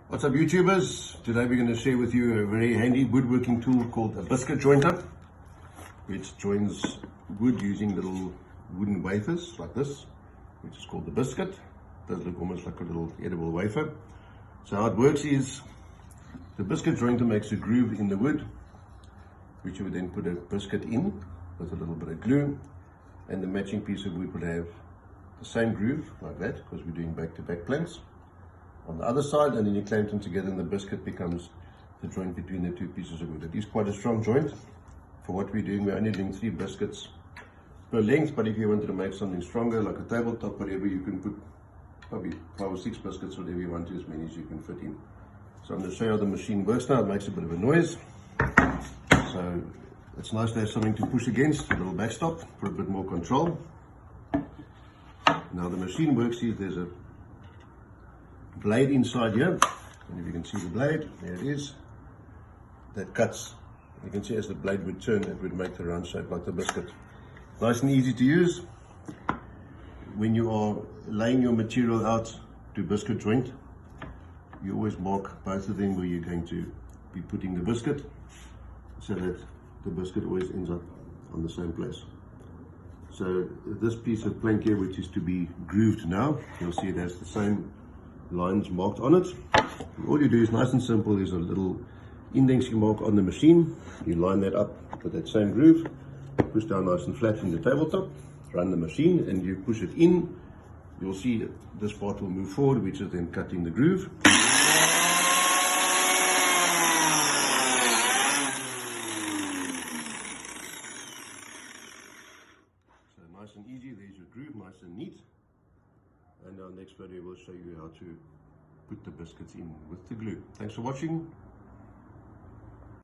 What's up YouTubers? Today we're going to share with you a very handy woodworking tool called a biscuit jointer, which joins wood using little wooden wafers like this, which is called the biscuit. It does look almost like a little edible wafer. So how it works is the biscuit jointer makes a groove in the wood, which you would then put a biscuit in with a little bit of glue, and the matching piece of wood would have the same groove like that, because we're doing back-to-back planks on the other side, and then you clamp them together and the biscuit becomes the joint between the two pieces of wood. It is quite a strong joint. For what we're doing, we're only doing 3 biscuits per length, but if you wanted to make something stronger, like a tabletop, whatever, you can put probably 5 or 6 biscuits, whatever you want to, as many as you can fit in. So I'm going to show you how the machine works now. It makes a bit of a noise. So it's nice to have something to push against, a little backstop for a bit more control. Now the machine works is there's a blade inside here, and if you can see the blade, there it is, that cuts. You can see as the blade would turn, it would make the round shape like the biscuit. Nice and easy to use. When you are laying your material out to biscuit joint, you always mark both of them where you're going to be putting the biscuit, so that the biscuit always ends up on the same place. So this piece of plank here, which is to be grooved now, you'll see it has the same lines marked on it. All you do is nice and simple. There's a little indexing mark on the machine. You line that up with that same groove, push down nice and flat in the tabletop, run the machine, and you push it in. You'll see this part will move forward, which is then cutting the groove. So nice and easy. There's your groove, nice and neat. And our next video will show you how to put the biscuits in with the glue. Thanks for watching.